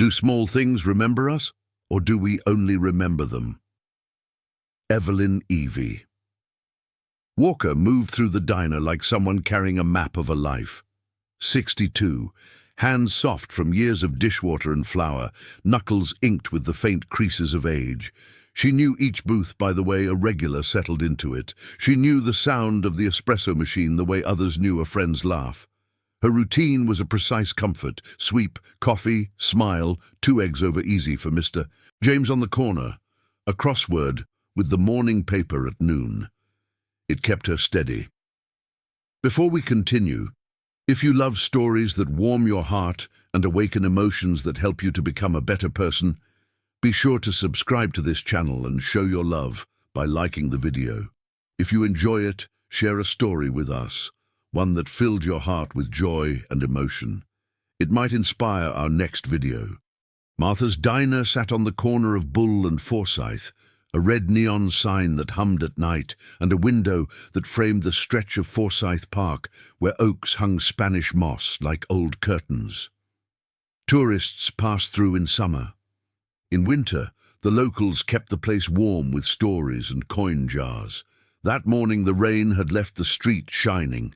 Do small things remember us, or do we only remember them? Evelyn Evie. Walker moved through the diner like someone carrying a map of a life. 62, hands soft from years of dishwater and flour, knuckles inked with the faint creases of age. She knew each booth by the way a regular settled into it. She knew the sound of the espresso machine the way others knew a friend's laugh. Her routine was a precise comfort: sweep, coffee, smile, 2 eggs over easy for Mr. James on the corner, a crossword with the morning paper at noon. It kept her steady. Before we continue, if you love stories that warm your heart and awaken emotions that help you to become a better person, be sure to subscribe to this channel and show your love by liking the video. If you enjoy it, share a story with us, one that filled your heart with joy and emotion. It might inspire our next video. Martha's Diner sat on the corner of Bull and Forsyth, a red neon sign that hummed at night, and a window that framed the stretch of Forsyth Park where oaks hung Spanish moss like old curtains. Tourists passed through in summer. In winter, the locals kept the place warm with stories and coin jars. That morning the rain had left the street shining.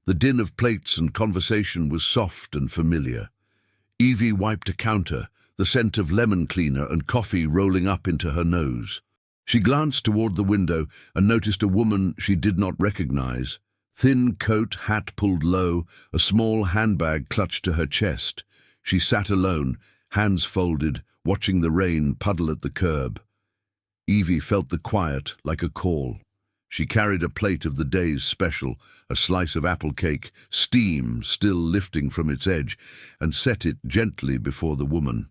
The din of plates and conversation was soft and familiar. Evie wiped a counter, the scent of lemon cleaner and coffee rolling up into her nose. She glanced toward the window and noticed a woman she did not recognize. Thin coat, hat pulled low, a small handbag clutched to her chest. She sat alone, hands folded, watching the rain puddle at the curb. Evie felt the quiet like a call. She carried a plate of the day's special, a slice of apple cake, steam still lifting from its edge, and set it gently before the woman.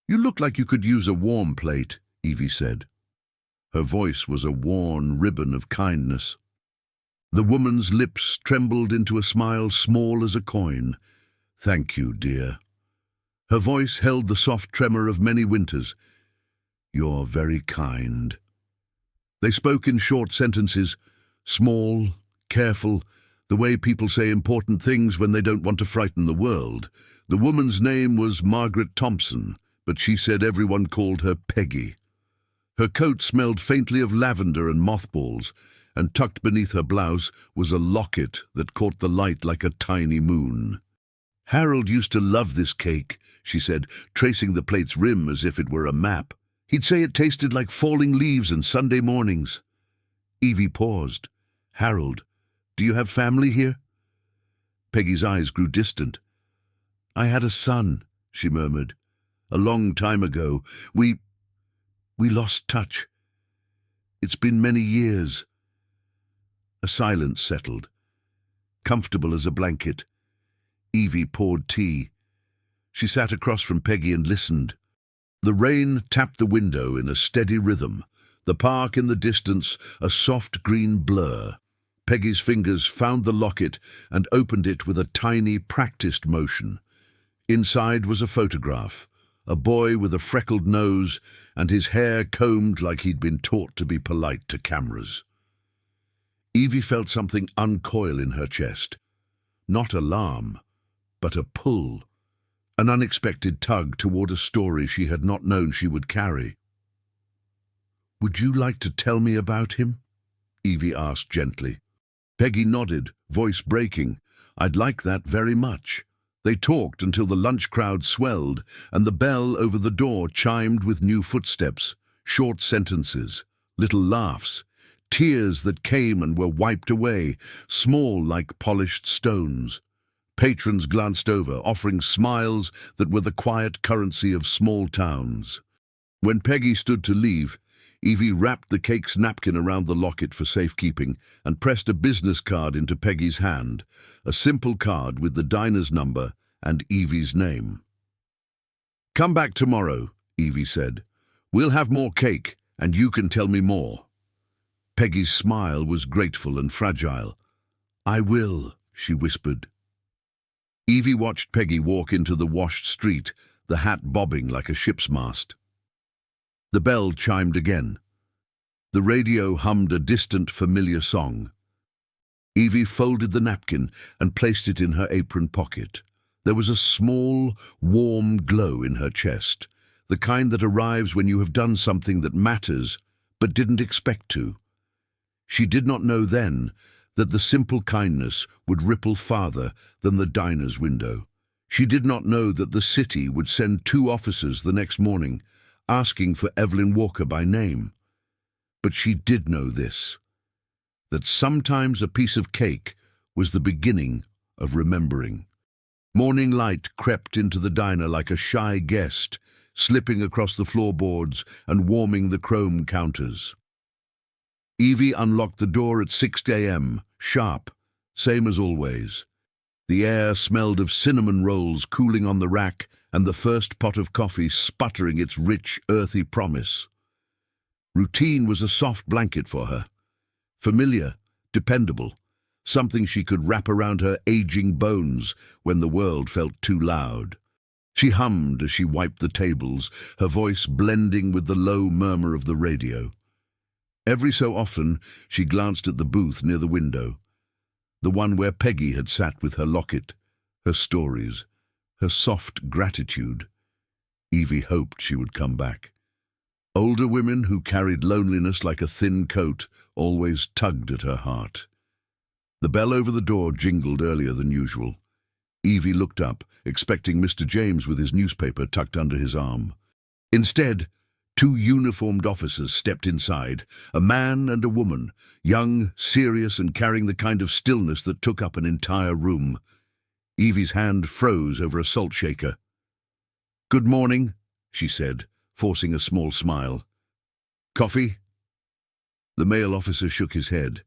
"You look like you could use a warm plate," Evie said. Her voice was a worn ribbon of kindness. The woman's lips trembled into a smile small as a coin. "Thank you, dear." Her voice held the soft tremor of many winters. "You're very kind." They spoke in short sentences, small, careful, the way people say important things when they don't want to frighten the world. The woman's name was Margaret Thompson, but she said everyone called her Peggy. Her coat smelled faintly of lavender and mothballs, and tucked beneath her blouse was a locket that caught the light like a tiny moon. "Harold used to love this cake," she said, tracing the plate's rim as if it were a map. "He'd say it tasted like falling leaves and Sunday mornings." Evie paused. "Harold, do you have family here?" Peggy's eyes grew distant. "I had a son," she murmured. "A long time ago. We lost touch. It's been many years." A silence settled, comfortable as a blanket. Evie poured tea. She sat across from Peggy and listened. The rain tapped the window in a steady rhythm, the park in the distance a soft green blur. Peggy's fingers found the locket and opened it with a tiny, practiced motion. Inside was a photograph, a boy with a freckled nose and his hair combed like he'd been taught to be polite to cameras. Evie felt something uncoil in her chest. Not alarm, but a pull, an unexpected tug toward a story she had not known she would carry. "Would you like to tell me about him?" Evie asked gently. Peggy nodded, voice breaking. "I'd like that very much." They talked until the lunch crowd swelled and the bell over the door chimed with new footsteps, short sentences, little laughs, tears that came and were wiped away, small like polished stones. Patrons glanced over, offering smiles that were the quiet currency of small towns. When Peggy stood to leave, Evie wrapped the cake's napkin around the locket for safekeeping and pressed a business card into Peggy's hand, a simple card with the diner's number and Evie's name. "Come back tomorrow," Evie said. "We'll have more cake, and you can tell me more." Peggy's smile was grateful and fragile. "I will," she whispered. Evie watched Peggy walk into the washed street, the hat bobbing like a ship's mast. The bell chimed again. The radio hummed a distant, familiar song. Evie folded the napkin and placed it in her apron pocket. There was a small, warm glow in her chest, the kind that arrives when you have done something that matters but didn't expect to. She did not know then that the simple kindness would ripple farther than the diner's window. She did not know that the city would send 2 officers the next morning, asking for Evelyn Walker by name. But she did know this, that sometimes a piece of cake was the beginning of remembering. Morning light crept into the diner like a shy guest, slipping across the floorboards and warming the chrome counters. Evie unlocked the door at 6 a.m., sharp, same as always. The air smelled of cinnamon rolls cooling on the rack and the first pot of coffee sputtering its rich, earthy promise. Routine was a soft blanket for her. Familiar, dependable, something she could wrap around her aging bones when the world felt too loud. She hummed as she wiped the tables, her voice blending with the low murmur of the radio. Every so often, she glanced at the booth near the window, the one where Peggy had sat with her locket, her stories, her soft gratitude. Evie hoped she would come back. Older women who carried loneliness like a thin coat always tugged at her heart. The bell over the door jingled earlier than usual. Evie looked up, expecting Mr. James with his newspaper tucked under his arm. Instead, 2 uniformed officers stepped inside, a man and a woman, young, serious, and carrying the kind of stillness that took up an entire room. Evie's hand froze over a salt shaker. "Good morning," she said, forcing a small smile. "Coffee?" The male officer shook his head.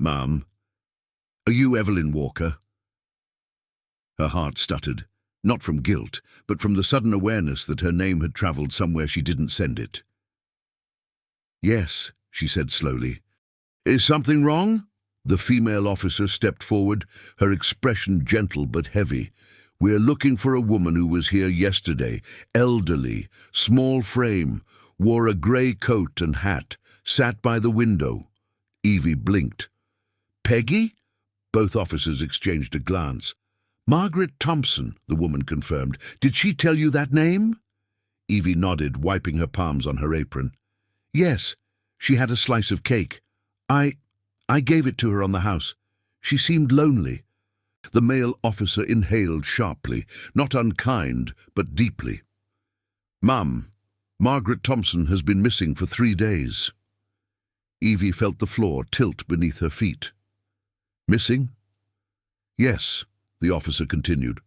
"Ma'am, are you Evelyn Walker?" Her heart stuttered, not from guilt, but from the sudden awareness that her name had travelled somewhere she didn't send it. "Yes," she said slowly. "Is something wrong?" The female officer stepped forward, her expression gentle but heavy. "We're looking for a woman who was here yesterday, elderly, small frame, wore a grey coat and hat, sat by the window." Evie blinked. "Peggy?" Both officers exchanged a glance. "Margaret Thompson," the woman confirmed. "Did she tell you that name?" Evie nodded, wiping her palms on her apron. "Yes, she had a slice of cake. I gave it to her on the house. She seemed lonely." The male officer inhaled sharply, not unkind, but deeply. "Ma'am, Margaret Thompson has been missing for 3 days." Evie felt the floor tilt beneath her feet. "Missing?" "Yes," the officer continued.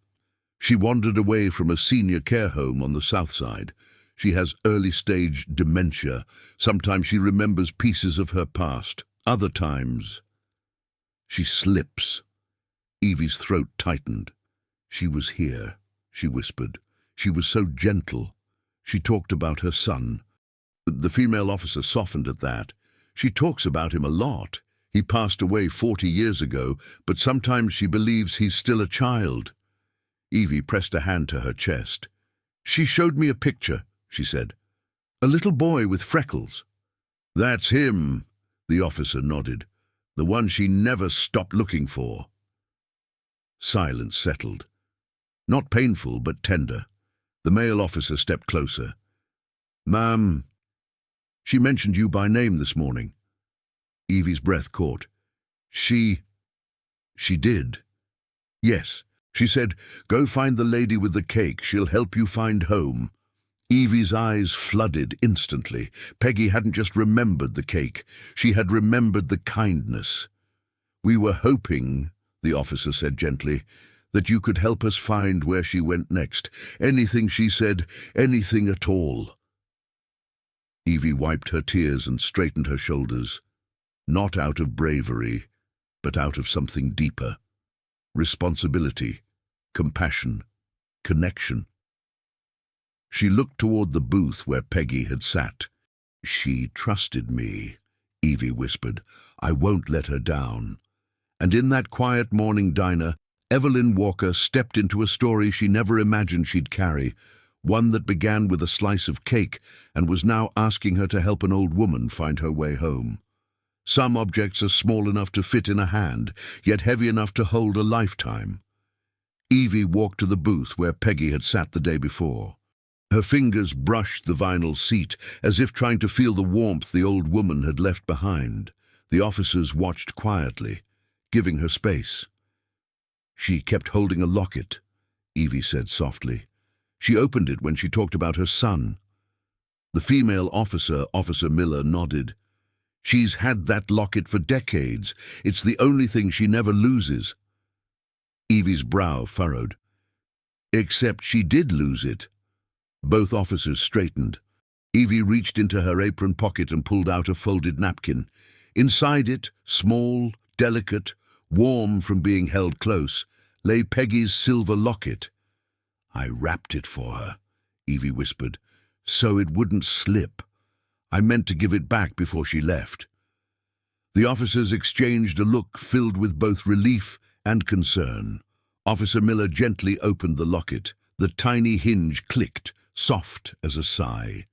"She wandered away from a senior care home on the south side. She has early-stage dementia. Sometimes she remembers pieces of her past. Other times she slips." Evie's throat tightened. "She was here," she whispered. "She was so gentle. She talked about her son." The female officer softened at that. "She talks about him a lot. He passed away 40 years ago, but sometimes she believes he's still a child." Evie pressed a hand to her chest. "She showed me a picture," she said. "A little boy with freckles." "That's him," the officer nodded. "The one she never stopped looking for." Silence settled. Not painful, but tender. The male officer stepped closer. "Ma'am, she mentioned you by name this morning." Evie's breath caught. She did." "Yes. She said, 'Go find the lady with the cake. She'll help you find home.'" Evie's eyes flooded instantly. Peggy hadn't just remembered the cake. She had remembered the kindness. "We were hoping," the officer said gently, "that you could help us find where she went next. Anything," she said, "anything at all." Evie wiped her tears and straightened her shoulders. Not out of bravery, but out of something deeper. Responsibility, compassion, connection. She looked toward the booth where Peggy had sat. "She trusted me," Evie whispered. "I won't let her down." And in that quiet morning diner, Evelyn Walker stepped into a story she never imagined she'd carry, one that began with a slice of cake and was now asking her to help an old woman find her way home. Some objects are small enough to fit in a hand, yet heavy enough to hold a lifetime. Evie walked to the booth where Peggy had sat the day before. Her fingers brushed the vinyl seat, as if trying to feel the warmth the old woman had left behind. The officers watched quietly, giving her space. "She kept holding a locket," Evie said softly. "She opened it when she talked about her son." The female officer, Officer Miller, nodded. "She's had that locket for decades. It's the only thing she never loses." Evie's brow furrowed. "Except she did lose it." Both officers straightened. Evie reached into her apron pocket and pulled out a folded napkin. Inside it, small, delicate, warm from being held close, lay Peggy's silver locket. "I wrapped it for her," Evie whispered, "so it wouldn't slip. I meant to give it back before she left." The officers exchanged a look filled with both relief and concern. Officer Miller gently opened the locket. The tiny hinge clicked, soft as a sigh.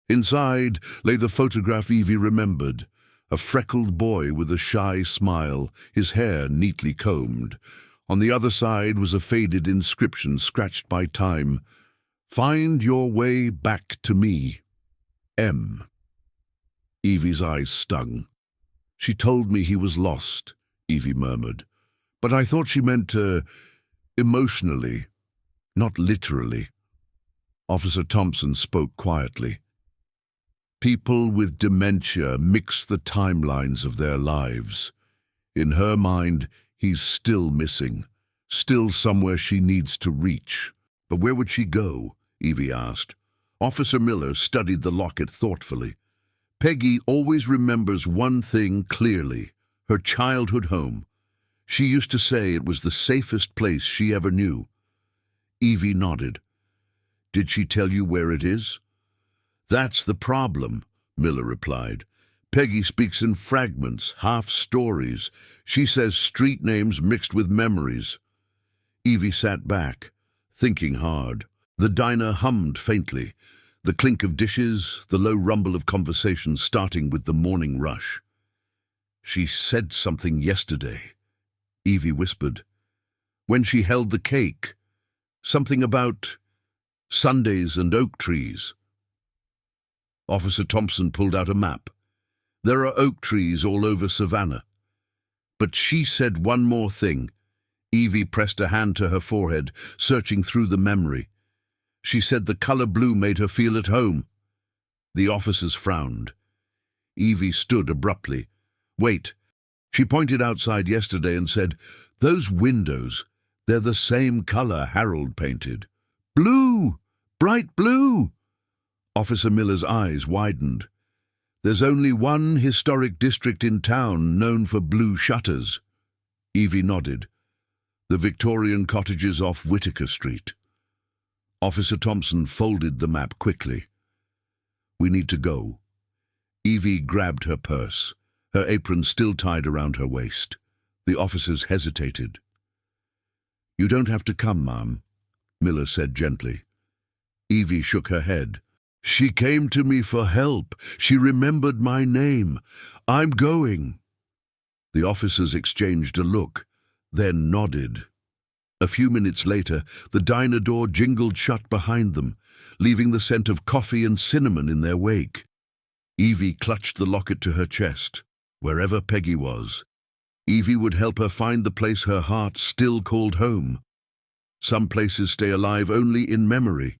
Inside lay the photograph Evie remembered, a freckled boy with a shy smile, his hair neatly combed. On the other side was a faded inscription scratched by time. "Find your way back to me. M." Evie's eyes stung. "She told me he was lost," Evie murmured. "But I thought she meant emotionally, not literally." Officer Thompson spoke quietly. "People with dementia mix the timelines of their lives. In her mind, he's still missing, still somewhere she needs to reach." "But where would she go?" Evie asked. Officer Miller studied the locket thoughtfully. "Peggy always remembers one thing clearly, her childhood home. She used to say it was the safest place she ever knew." Evie nodded. "Did she tell you where it is?" "That's the problem," Miller replied. "Peggy speaks in fragments, half stories. She says street names mixed with memories." Evie sat back, thinking hard. The diner hummed faintly, the clink of dishes, the low rumble of conversation starting with the morning rush. "She said something yesterday," Evie whispered. "When she held the cake. Something about Sundays and oak trees." Officer Thompson pulled out a map. "There are oak trees all over Savannah. But she said one more thing." Evie pressed a hand to her forehead, searching through the memory. "She said the color blue made her feel at home." The officers frowned. Evie stood abruptly. "Wait." She pointed outside yesterday and said, "Those windows, they're the same color Harold painted." "Blue! Bright blue!" Officer Miller's eyes widened. "There's only one historic district in town known for blue shutters." Evie nodded. "The Victorian cottages off Whitaker Street." Officer Thompson folded the map quickly. "We need to go." Evie grabbed her purse, her apron still tied around her waist. The officers hesitated. "You don't have to come, Ma'am," Miller said gently. Evie shook her head. "She came to me for help. She remembered my name. I'm going." The officers exchanged a look, then nodded. A few minutes later, the diner door jingled shut behind them, leaving the scent of coffee and cinnamon in their wake. Evie clutched the locket to her chest. Wherever Peggy was, Evie would help her find the place her heart still called home. Some places stay alive only in memory,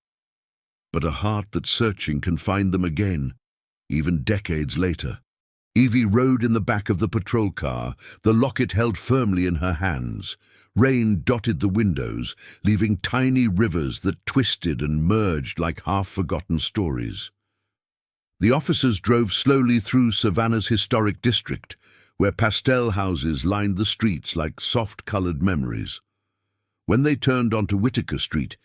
but a heart that's searching can find them again, even decades later. Evie rode in the back of the patrol car, the locket held firmly in her hands. Rain dotted the windows, leaving tiny rivers that twisted and merged like half-forgotten stories. The officers drove slowly through Savannah's historic district, where pastel houses lined the streets like soft-colored memories. When they turned onto Whitaker Street,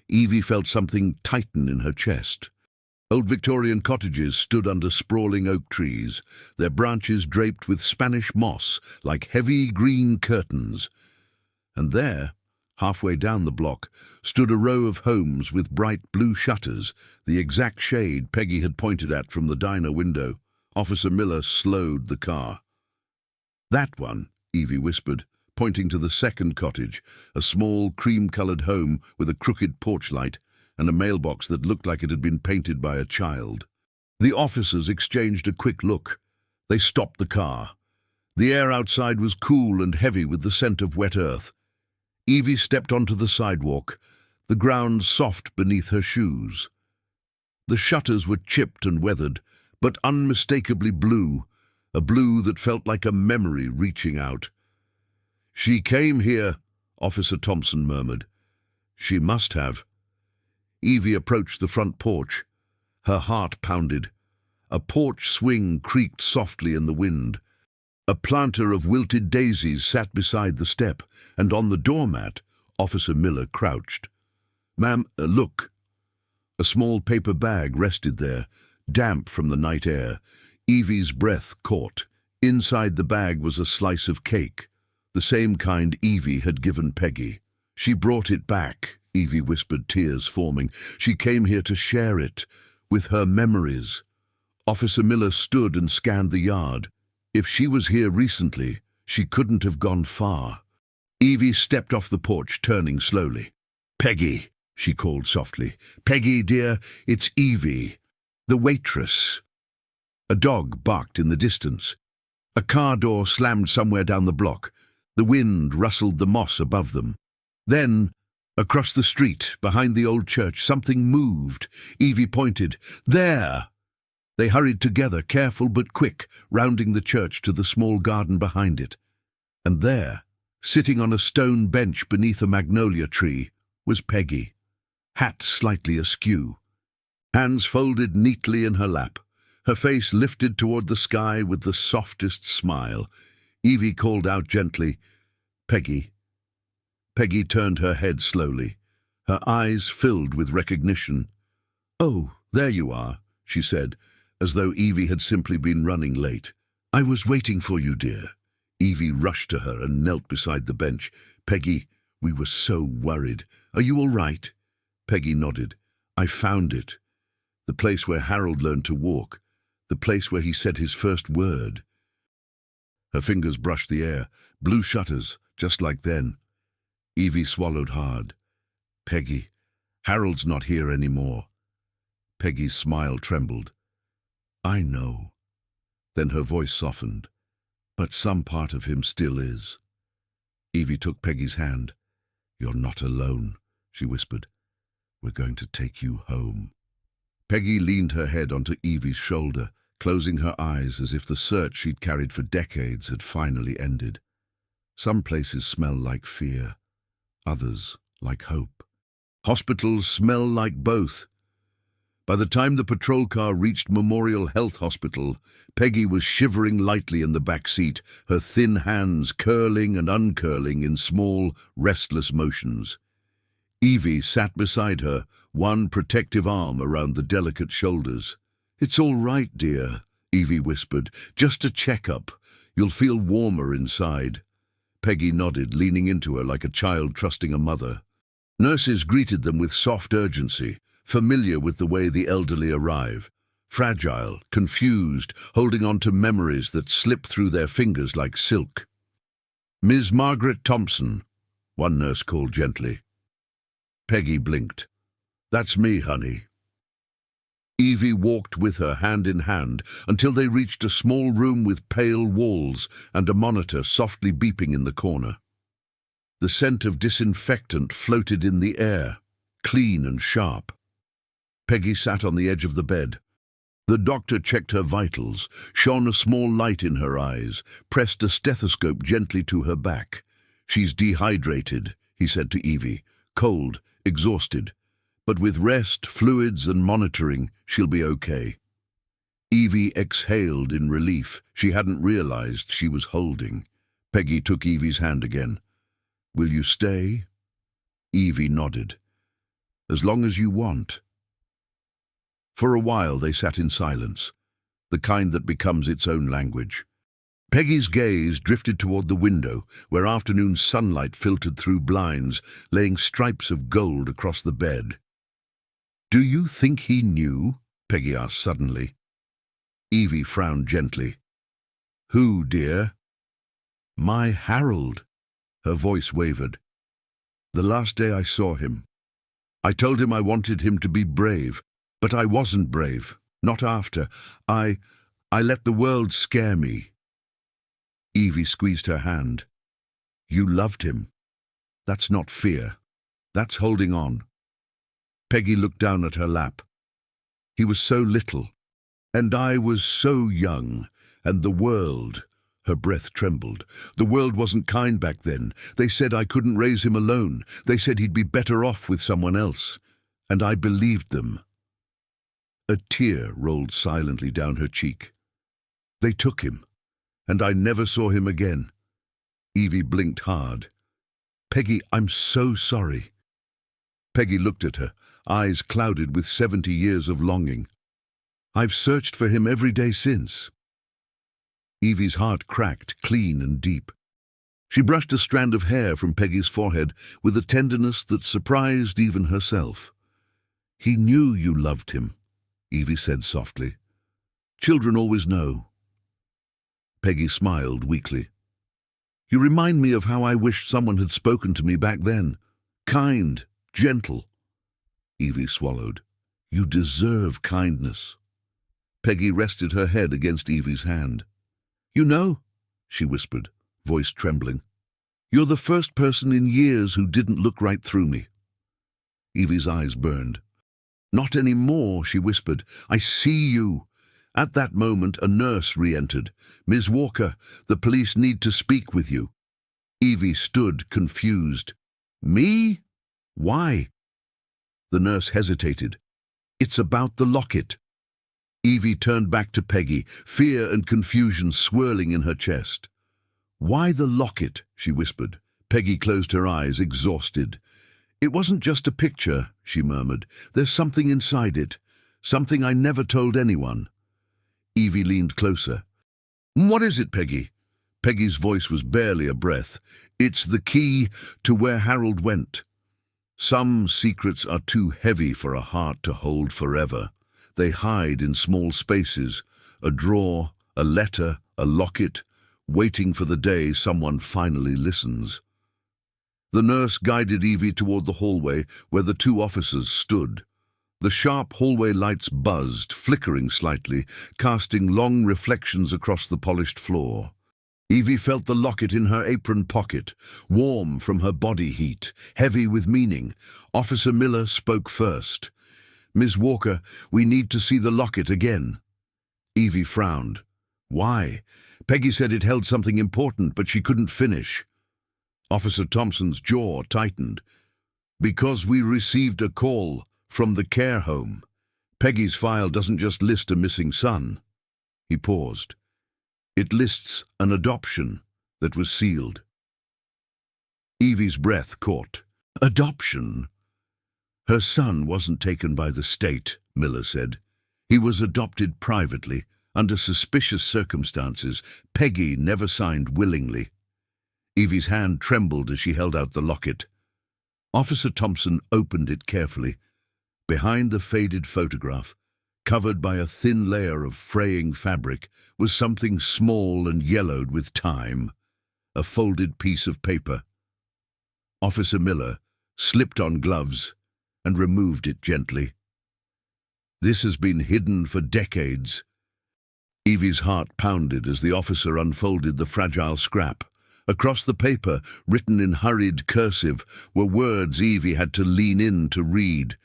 Evie felt something tighten in her chest. Old Victorian cottages stood under sprawling oak trees, their branches draped with Spanish moss like heavy green curtains. And there, halfway down the block, stood a row of homes with bright blue shutters, the exact shade Peggy had pointed at from the diner window. Officer Miller slowed the car. "That one," Evie whispered, pointing to the second cottage, a small cream-coloured home with a crooked porch light and a mailbox that looked like it had been painted by a child. The officers exchanged a quick look. They stopped the car. The air outside was cool and heavy with the scent of wet earth. Evie stepped onto the sidewalk, the ground soft beneath her shoes. The shutters were chipped and weathered, but unmistakably blue, a blue that felt like a memory reaching out. "She came here," Officer Thompson murmured. "She must have." Evie approached the front porch. Her heart pounded. A porch swing creaked softly in the wind. A planter of wilted daisies sat beside the step, and on the doormat, Officer Miller crouched. "Ma'am, look." A small paper bag rested there, damp from the night air. Evie's breath caught. Inside the bag was a slice of cake, the same kind Evie had given Peggy. "She brought it back," Evie whispered, tears forming. "She came here to share it, with her memories." Officer Miller stood and scanned the yard. If she was here recently, she couldn't have gone far. Evie stepped off the porch, turning slowly. "Peggy," she called softly. "Peggy, dear, it's Evie, the waitress." A dog barked in the distance. A car door slammed somewhere down the block. The wind rustled the moss above them. Then, across the street, behind the old church, something moved. Evie pointed. "There!" They hurried together, careful but quick, rounding the church to the small garden behind it. And there, sitting on a stone bench beneath a magnolia tree, was Peggy, hat slightly askew, hands folded neatly in her lap, her face lifted toward the sky with the softest smile. Evie called out gently, "Peggy." Peggy turned her head slowly, her eyes filled with recognition. "Oh, there you are," she said, as though Evie had simply been running late. "I was waiting for you, dear." Evie rushed to her and knelt beside the bench. "Peggy, we were so worried. Are you all right?" Peggy nodded. "I found it. The place where Harold learned to walk. The place where he said his first word." Her fingers brushed the air. Blue shutters, just like then. Evie swallowed hard. "Peggy, Harold's not here anymore." Peggy's smile trembled. "I know." Then her voice softened. "But some part of him still is." Evie took Peggy's hand. "You're not alone," she whispered. "We're going to take you home." Peggy leaned her head onto Evie's shoulder, closing her eyes as if the search she'd carried for decades had finally ended. Some places smell like fear, others like hope. Hospitals smell like both. By the time the patrol car reached Memorial Health Hospital, Peggy was shivering lightly in the back seat, her thin hands curling and uncurling in small, restless motions. Evie sat beside her, one protective arm around the delicate shoulders. "It's all right, dear," Evie whispered. "Just a checkup. You'll feel warmer inside." Peggy nodded, leaning into her like a child trusting a mother. Nurses greeted them with soft urgency, familiar with the way the elderly arrive. Fragile, confused, holding on to memories that slip through their fingers like silk. "Ms. Margaret Thompson," one nurse called gently. Peggy blinked. "That's me, honey." Evie walked with her hand in hand until they reached a small room with pale walls and a monitor softly beeping in the corner. The scent of disinfectant floated in the air, clean and sharp. Peggy sat on the edge of the bed. The doctor checked her vitals, shone a small light in her eyes, pressed a stethoscope gently to her back. "She's dehydrated," he said to Evie, "cold, exhausted. But with rest, fluids and monitoring, she'll be okay." Evie exhaled in relief. She hadn't realized she was holding. Peggy took Evie's hand again. "Will you stay?" Evie nodded. "As long as you want." For a while they sat in silence, the kind that becomes its own language. Peggy's gaze drifted toward the window, where afternoon sunlight filtered through blinds, laying stripes of gold across the bed. "Do you think he knew?" Peggy asked suddenly. Evie frowned gently. "Who, dear?" "My Harold." Her voice wavered. "The last day I saw him, I told him I wanted him to be brave, but I wasn't brave. Not after. I let the world scare me." Evie squeezed her hand. "You loved him. That's not fear. That's holding on." Peggy looked down at her lap. "He was so little, and I was so young, and the world—" Her breath trembled. "The world wasn't kind back then. They said I couldn't raise him alone. They said he'd be better off with someone else. And I believed them." A tear rolled silently down her cheek. "They took him, and I never saw him again." Evie blinked hard. "Peggy, I'm so sorry." Peggy looked at her, eyes clouded with 70 years of longing. "I've searched for him every day since." Evie's heart cracked, clean and deep. She brushed a strand of hair from Peggy's forehead with a tenderness that surprised even herself. "He knew you loved him," Evie said softly. "Children always know." Peggy smiled weakly. "You remind me of how I wished someone had spoken to me back then. Kind, gentle." Evie swallowed. "You deserve kindness." Peggy rested her head against Evie's hand. "You know," she whispered, voice trembling, "you're the first person in years who didn't look right through me." Evie's eyes burned. "Not anymore," she whispered. "I see you." At that moment, a nurse re-entered. "Ms. Walker, the police need to speak with you." Evie stood, confused. "Me? Why?" The nurse hesitated. "It's about the locket." Evie turned back to Peggy, fear and confusion swirling in her chest. "Why the locket?" she whispered. Peggy closed her eyes, exhausted. "It wasn't just a picture," she murmured. "There's something inside it. Something I never told anyone." Evie leaned closer. "What is it, Peggy?" Peggy's voice was barely a breath. "It's the key to where Harold went. Some secrets are too heavy for a heart to hold forever. They hide in small spaces, a drawer, a letter, a locket, waiting for the day someone finally listens." The nurse guided Evie toward the hallway where the two officers stood. The sharp hallway lights buzzed, flickering slightly, casting long reflections across the polished floor. Evie felt the locket in her apron pocket, warm from her body heat, heavy with meaning. Officer Miller spoke first. "Ms. Walker, we need to see the locket again." Evie frowned. "Why?" Peggy said it held something important, but she couldn't finish. Officer Thompson's jaw tightened. "Because we received a call from the care home. Peggy's file doesn't just list a missing son." He paused. "It lists an adoption that was sealed." Evie's breath caught. "Adoption?" "Her son wasn't taken by the state," Miller said. "He was adopted privately, under suspicious circumstances. Peggy never signed willingly." Evie's hand trembled as she held out the locket. Officer Thompson opened it carefully. Behind the faded photograph, covered by a thin layer of fraying fabric, was something small and yellowed with time. A folded piece of paper. Officer Miller slipped on gloves and removed it gently. "This has been hidden for decades." Evie's heart pounded as the officer unfolded the fragile scrap. Across the paper, written in hurried cursive, were words Evie had to lean in to read.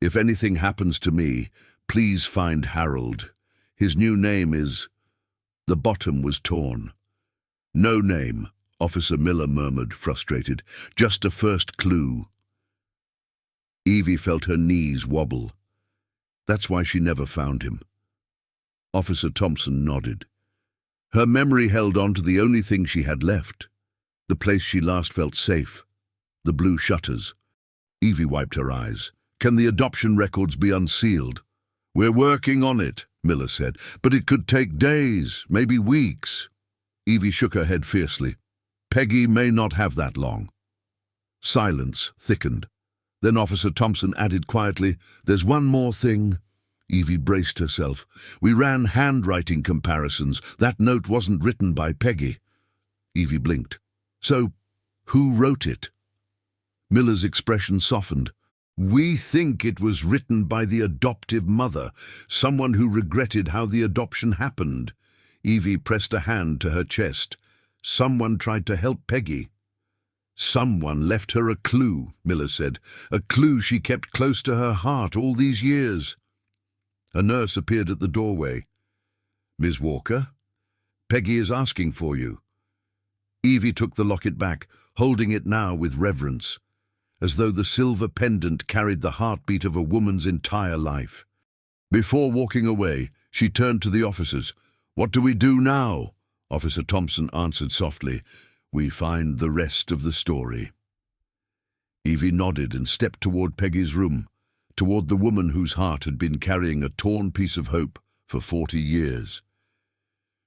"If anything happens to me, please find Harold. His new name is—" The bottom was torn. "No name," Officer Miller murmured, frustrated. "Just a first clue." Evie felt her knees wobble. That's why she never found him. Officer Thompson nodded. Her memory held on to the only thing she had left, the place she last felt safe, the blue shutters. Evie wiped her eyes. "Can the adoption records be unsealed?" "We're working on it," Miller said, "but it could take days, maybe weeks." Evie shook her head fiercely. "Peggy may not have that long." Silence thickened. Then Officer Thompson added quietly, "There's one more thing." Evie braced herself. "We ran handwriting comparisons. That note wasn't written by Peggy." Evie blinked. "So, Who wrote it? Miller's expression softened. We think it was written by the adoptive mother, someone who regretted how the adoption happened. Evie pressed a hand to her chest. Someone tried to help Peggy. Someone left her a clue, Miller said, a clue she kept close to her heart all these years. A nurse appeared at the doorway. Ms. Walker, Peggy is asking for you. Evie took the locket back, holding it now with reverence, as though the silver pendant carried the heartbeat of a woman's entire life. Before walking away, she turned to the officers. What do we do now? Officer Thompson answered softly. We find the rest of the story. Evie nodded and stepped toward Peggy's room, toward the woman whose heart had been carrying a torn piece of hope for 40 years.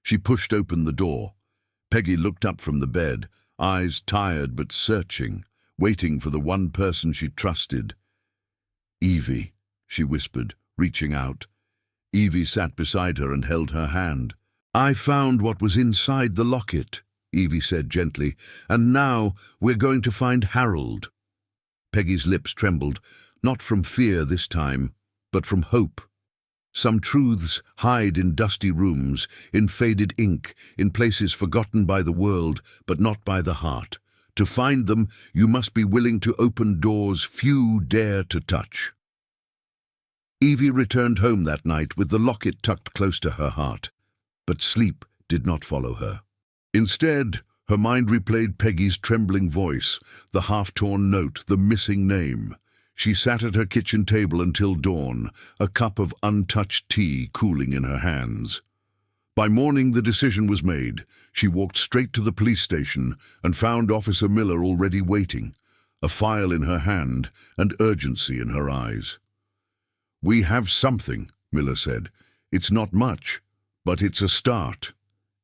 She pushed open the door. Peggy looked up from the bed, eyes tired but searching, waiting for the one person she trusted. Evie, she whispered, reaching out. Evie sat beside her and held her hand. I found what was inside the locket, Evie said gently, and now we're going to find Harold. Peggy's lips trembled, not from fear this time, but from hope. Some truths hide in dusty rooms, in faded ink, in places forgotten by the world, but not by the heart. To find them, you must be willing to open doors few dare to touch. Evie returned home that night with the locket tucked close to her heart, but sleep did not follow her. Instead, her mind replayed Peggy's trembling voice, the half-torn note, the missing name. She sat at her kitchen table until dawn, a cup of untouched tea cooling in her hands. By morning, the decision was made. She walked straight to the police station and found Officer Miller already waiting, a file in her hand and urgency in her eyes. We have something, Miller said. It's not much, but it's a start.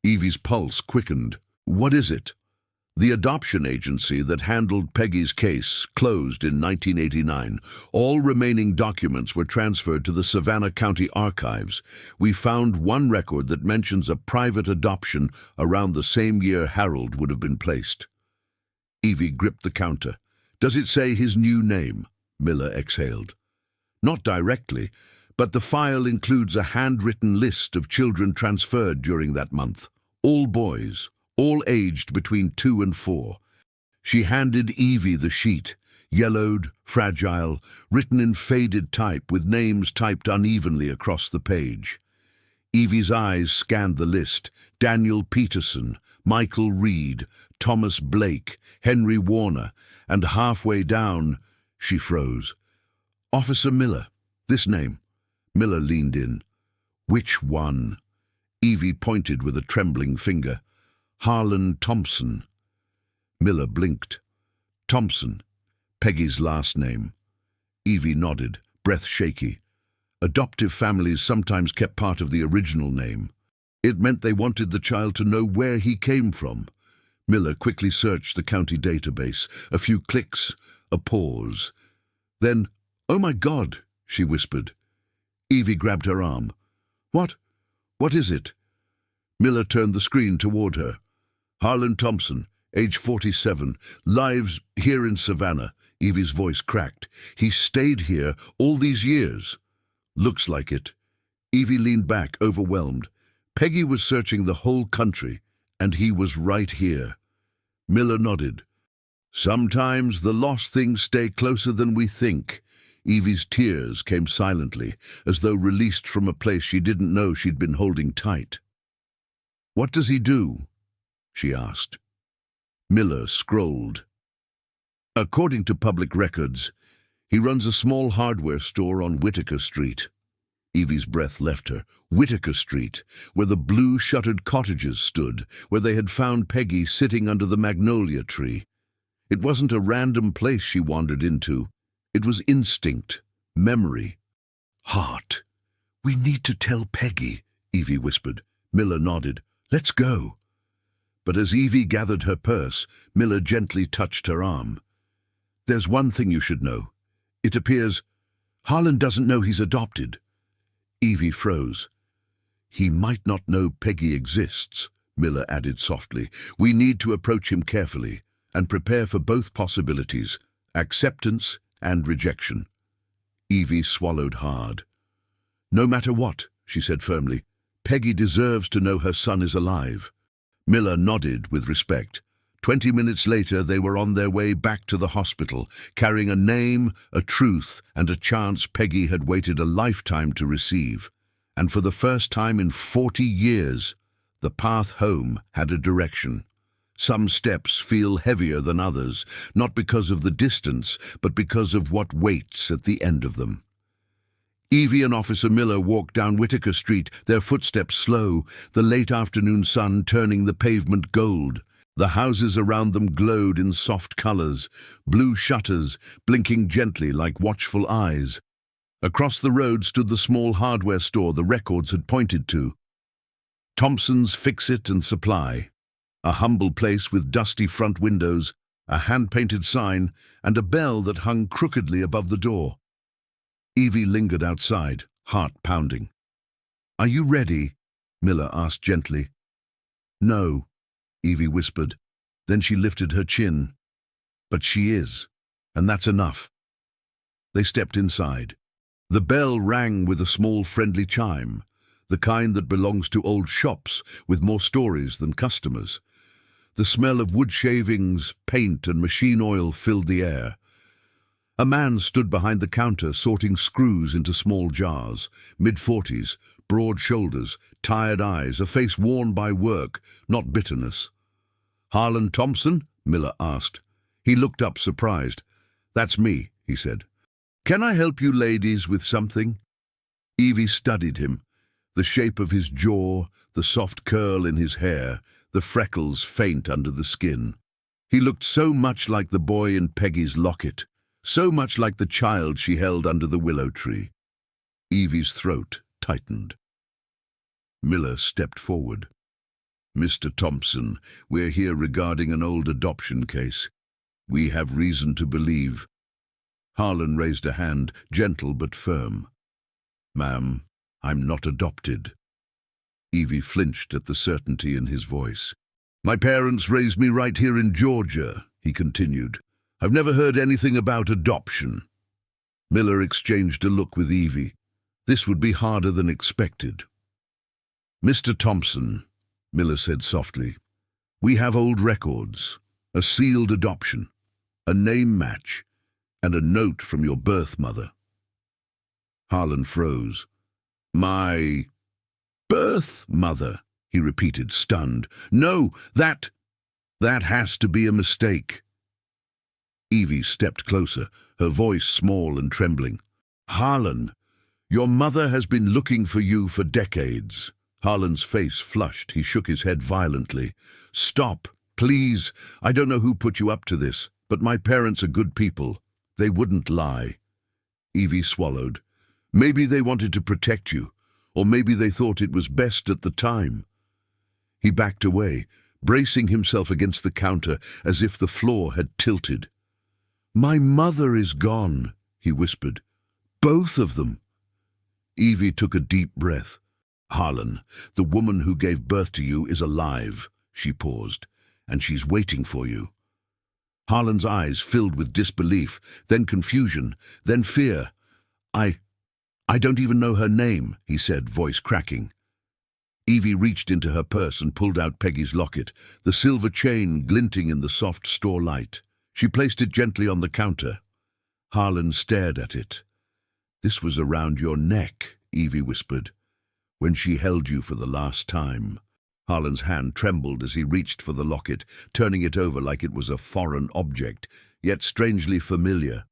Evie's pulse quickened. What is it? The adoption agency that handled Peggy's case closed in 1989. All remaining documents were transferred to the Savannah County Archives. We found one record that mentions a private adoption around the same year Harold would have been placed. Evie gripped the counter. Does it say his new name? Miller exhaled. Not directly, but the file includes a handwritten list of children transferred during that month. All boys. All aged between 2 and 4. She handed Evie the sheet, yellowed, fragile, written in faded type with names typed unevenly across the page. Evie's eyes scanned the list. Daniel Peterson, Michael Reed, Thomas Blake, Henry Warner, and halfway down, she froze. Officer Miller, this name. Miller leaned in. Which one? Evie pointed with a trembling finger. Harlan Thompson. Miller blinked. Thompson, Peggy's last name. Evie nodded, breath shaky. Adoptive families sometimes kept part of the original name. It meant they wanted the child to know where he came from. Miller quickly searched the county database. A few clicks, a pause. Then, oh my God, she whispered. Evie grabbed her arm. What? What is it? Miller turned the screen toward her. Harlan Thompson, age 47, lives here in Savannah. Evie's voice cracked. He stayed here all these years. Looks like it. Evie leaned back, overwhelmed. Peggy was searching the whole country, and he was right here. Miller nodded. Sometimes the lost things stay closer than we think. Evie's tears came silently, as though released from a place she didn't know she'd been holding tight. What does he do? She asked. Miller scrolled. According to public records, he runs a small hardware store on Whitaker Street. Evie's breath left her. Whitaker Street, where the blue-shuttered cottages stood, where they had found Peggy sitting under the magnolia tree. It wasn't a random place she wandered into. It was instinct, memory, heart. We need to tell Peggy, Evie whispered. Miller nodded. Let's go. But as Evie gathered her purse, Miller gently touched her arm. There's one thing you should know. It appears Harlan doesn't know he's adopted. Evie froze. He might not know Peggy exists, Miller added softly. We need to approach him carefully. and prepare for both possibilities, acceptance and rejection. Evie swallowed hard. "No matter what," she said firmly, "Peggy deserves to know her son is alive." Miller nodded with respect. 20 minutes later, they were on their way back to the hospital, carrying a name, a truth, and a chance Peggy had waited a lifetime to receive. And for the first time in 40 years, the path home had a direction. Some steps feel heavier than others, not because of the distance, but because of what waits at the end of them. Evie and Officer Miller walked down Whitaker Street, their footsteps slow, the late afternoon sun turning the pavement gold. The houses around them glowed in soft colors, blue shutters blinking gently like watchful eyes. Across the road stood the small hardware store the records had pointed to. Thompson's Fix-It and Supply, a humble place with dusty front windows, a hand-painted sign, and a bell that hung crookedly above the door. Evie lingered outside, heart pounding. "Are you ready?" Miller asked gently. "No," Evie whispered. Then she lifted her chin. "But she is, and that's enough." They stepped inside. The bell rang with a small friendly chime, the kind that belongs to old shops with more stories than customers. The smell of wood shavings, paint, and machine oil filled the air. A man stood behind the counter sorting screws into small jars, mid-40s, broad shoulders, tired eyes, a face worn by work, not bitterness. "Harlan Thompson?" Miller asked. He looked up surprised. "That's me," he said. "Can I help you ladies with something?" Evie studied him, the shape of his jaw, the soft curl in his hair, the freckles faint under the skin. He looked so much like the boy in Peggy's locket, so much like the child she held under the willow tree. Evie's throat tightened. Miller stepped forward. "Mr. Thompson, we're here regarding an old adoption case. We have reason to believe." Harlan raised a hand, gentle but firm. "Ma'am, I'm not adopted." Evie flinched at the certainty in his voice. "My parents raised me right here in Georgia," he continued. "I've never heard anything about adoption." Miller exchanged a look with Evie. This would be harder than expected. "Mr. Thompson," Miller said softly, "we have old records, a sealed adoption, a name match, and a note from your birth mother." Harlan froze. "My birth mother," he repeated, stunned. "No, that has to be a mistake." Evie stepped closer, her voice small and trembling. "Harlan, your mother has been looking for you for decades." Harlan's face flushed. He shook his head violently. "Stop, please. I don't know who put you up to this, but my parents are good people. They wouldn't lie." Evie swallowed. "Maybe they wanted to protect you, or maybe they thought it was best at the time." He backed away, bracing himself against the counter as if the floor had tilted. "My mother is gone," he whispered. "Both of them." Evie took a deep breath. "Harlan, the woman who gave birth to you is alive," she paused, "and she's waiting for you." Harlan's eyes filled with disbelief, then confusion, then fear. I don't even know her name," he said, voice cracking. Evie reached into her purse and pulled out Peggy's locket, the silver chain glinting in the soft store light. She placed it gently on the counter. Harlan stared at it. "This was around your neck," Evie whispered, "when she held you for the last time." Harlan's hand trembled as he reached for the locket, turning it over like it was a foreign object, yet strangely familiar.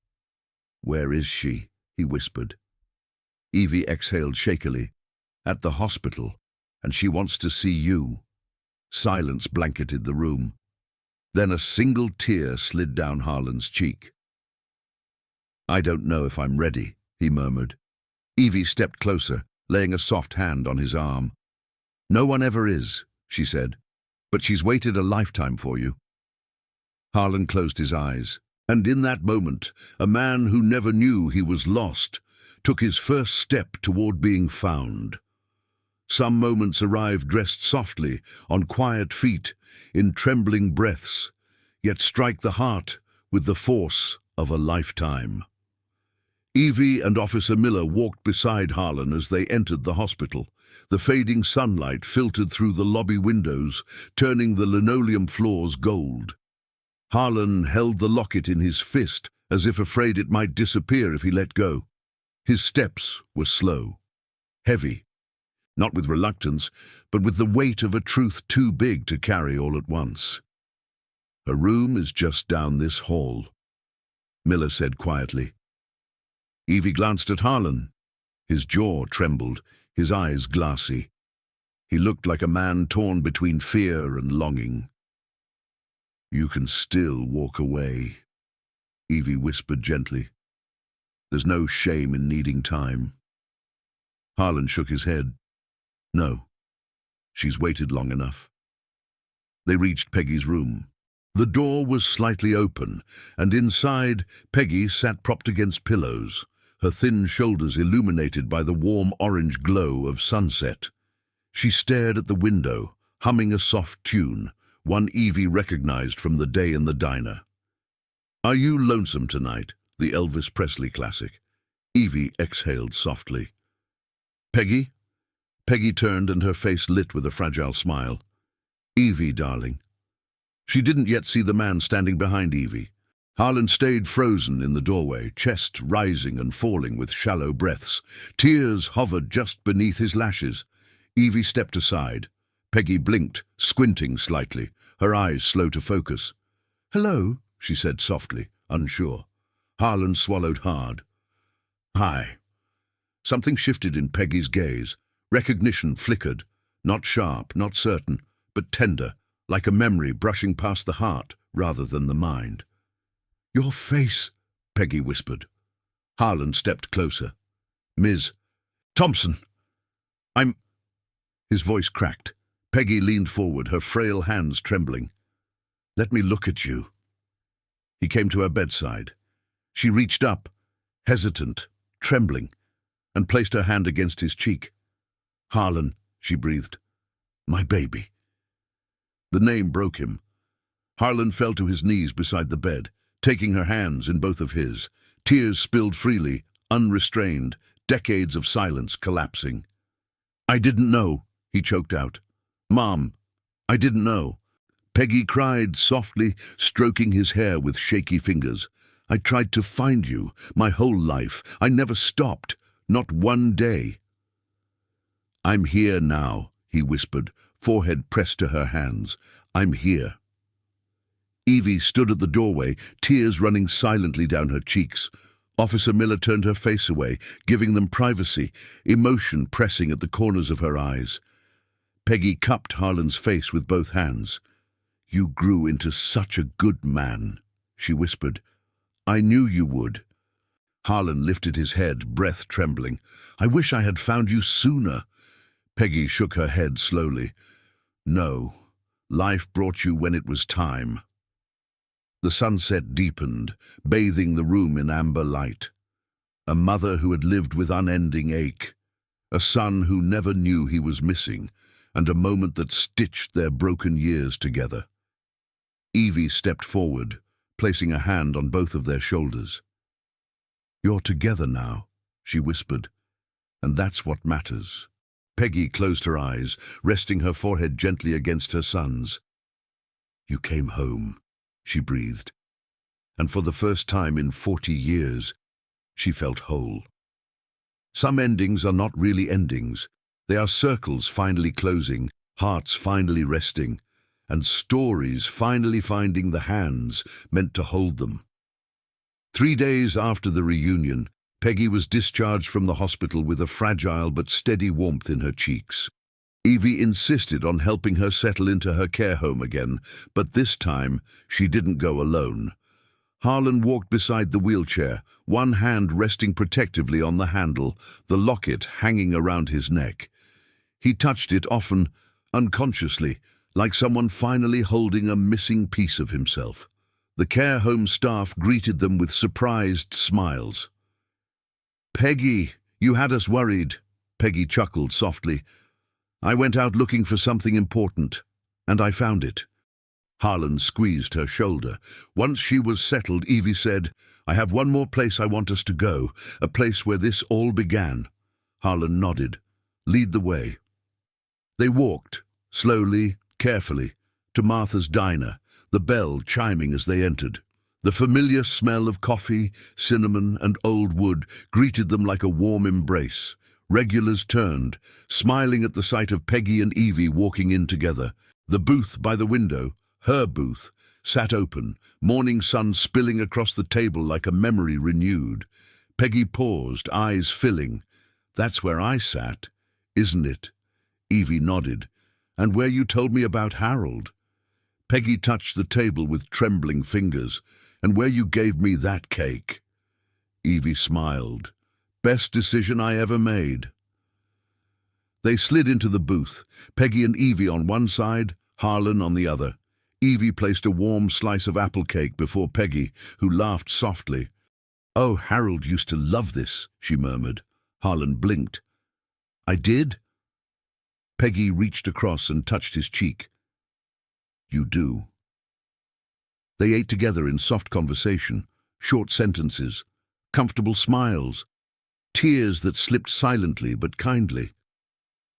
"Where is she?" he whispered. Evie exhaled shakily. "At the hospital, and she wants to see you." Silence blanketed the room. Then a single tear slid down Harlan's cheek. "I don't know if I'm ready," he murmured. Evie stepped closer, laying a soft hand on his arm. "No one ever is," she said, "but she's waited a lifetime for you." Harlan closed his eyes, and in that moment, a man who never knew he was lost took his first step toward being found. Some moments arrived dressed softly, on quiet feet, in trembling breaths, yet strike the heart with the force of a lifetime. Evie and Officer Miller walked beside Harlan as they entered the hospital. The fading sunlight filtered through the lobby windows, turning the linoleum floors gold. Harlan held the locket in his fist, as if afraid it might disappear if he let go. His steps were slow, heavy, not with reluctance, but with the weight of a truth too big to carry all at once. "Her room is just down this hall," Miller said quietly. Evie glanced at Harlan. His jaw trembled, his eyes glassy. He looked like a man torn between fear and longing. "You can still walk away," Evie whispered gently. "There's no shame in needing time." Harlan shook his head. "No, she's waited long enough." They reached Peggy's room. The door was slightly open, and inside, Peggy sat propped against pillows, her thin shoulders illuminated by the warm orange glow of sunset. She stared at the window, humming a soft tune, one Evie recognized from the day in the diner. "Are you lonesome tonight?" The Elvis Presley classic. Evie exhaled softly. "Peggy?" Peggy turned and her face lit with a fragile smile. "Evie, darling." She didn't yet see the man standing behind Evie. Harlan stayed frozen in the doorway, chest rising and falling with shallow breaths. Tears hovered just beneath his lashes. Evie stepped aside. Peggy blinked, squinting slightly, her eyes slow to focus. "Hello," she said softly, unsure. Harlan swallowed hard. "Hi." Something shifted in Peggy's gaze. Recognition flickered, not sharp, not certain, but tender, like a memory brushing past the heart rather than the mind. "Your face," Peggy whispered. Harlan stepped closer. "Ms. Thompson, I'm—" His voice cracked. Peggy leaned forward, her frail hands trembling. "Let me look at you." He came to her bedside. She reached up, hesitant, trembling, and placed her hand against his cheek. "Harlan," she breathed. "My baby." The name broke him. Harlan fell to his knees beside the bed, taking her hands in both of his. Tears spilled freely, unrestrained, decades of silence collapsing. "I didn't know," he choked out. "Mom, I didn't know." Peggy cried softly, stroking his hair with shaky fingers. "I tried to find you, my whole life. I never stopped, not one day." "I'm here now," he whispered, forehead pressed to her hands. "I'm here." Evie stood at the doorway, tears running silently down her cheeks. Officer Miller turned her face away, giving them privacy, emotion pressing at the corners of her eyes. Peggy cupped Harlan's face with both hands. "You grew into such a good man," she whispered. "I knew you would." Harlan lifted his head, breath trembling. "I wish I had found you sooner." Peggy shook her head slowly. "No, life brought you when it was time." The sunset deepened, bathing the room in amber light. A mother who had lived with unending ache, a son who never knew he was missing, and a moment that stitched their broken years together. Evie stepped forward, placing a hand on both of their shoulders. "You're together now," she whispered, "and that's what matters." Peggy closed her eyes, resting her forehead gently against her son's. "You came home," she breathed, and for the first time in 40 years, she felt whole. Some endings are not really endings. They are circles finally closing, hearts finally resting, and stories finally finding the hands meant to hold them. 3 days after the reunion, Peggy was discharged from the hospital with a fragile but steady warmth in her cheeks. Evie insisted on helping her settle into her care home again, but this time she didn't go alone. Harlan walked beside the wheelchair, one hand resting protectively on the handle, the locket hanging around his neck. He touched it often, unconsciously, like someone finally holding a missing piece of himself. The care home staff greeted them with surprised smiles. "Peggy, you had us worried," Peggy chuckled softly. "I went out looking for something important, and I found it." Harlan squeezed her shoulder. Once she was settled, Evie said, "I have one more place I want us to go, a place where this all began." Harlan nodded. "Lead the way." They walked, slowly, carefully, to Martha's diner, the bell chiming as they entered. The familiar smell of coffee, cinnamon, and old wood greeted them like a warm embrace. Regulars turned, smiling at the sight of Peggy and Evie walking in together. The booth by the window, her booth, sat open, morning sun spilling across the table like a memory renewed. Peggy paused, eyes filling. "That's where I sat, isn't it?" Evie nodded. "And where you told me about Harold." Peggy touched the table with trembling fingers. "And where you gave me that cake." Evie smiled. "Best decision I ever made." They slid into the booth, Peggy and Evie on one side, Harlan on the other. Evie placed a warm slice of apple cake before Peggy, who laughed softly. "Oh, Harold used to love this," she murmured. Harlan blinked. "I did?" Peggy reached across and touched his cheek. "You do." They ate together in soft conversation, short sentences, comfortable smiles, tears that slipped silently but kindly.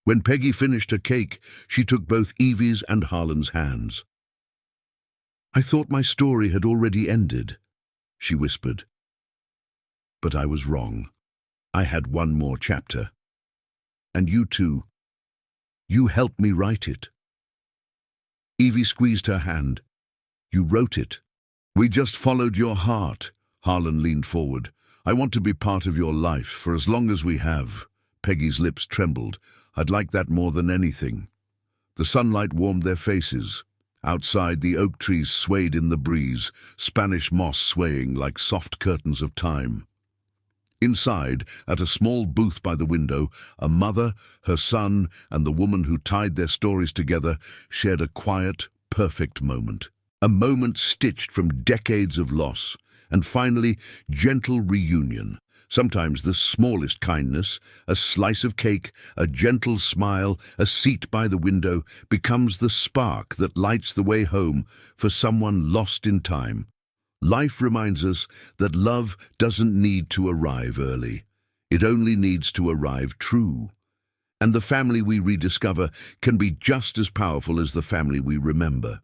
When Peggy finished her cake, she took both Evie's and Harlan's hands. "I thought my story had already ended," she whispered. "But I was wrong. I had one more chapter. And you too. You helped me write it." Evie squeezed her hand. "You wrote it." "We just followed your heart." Harlan leaned forward. "I want to be part of your life for as long as we have." Peggy's lips trembled. "I'd like that more than anything." The sunlight warmed their faces. Outside, the oak trees swayed in the breeze, Spanish moss swaying like soft curtains of time. Inside, at a small booth by the window, a mother, her son, and the woman who tied their stories together shared a quiet, perfect moment. A moment stitched from decades of loss, and finally, gentle reunion. Sometimes the smallest kindness, a slice of cake, a gentle smile, a seat by the window, becomes the spark that lights the way home for someone lost in time. Life reminds us that love doesn't need to arrive early. It only needs to arrive true. And the family we rediscover can be just as powerful as the family we remember.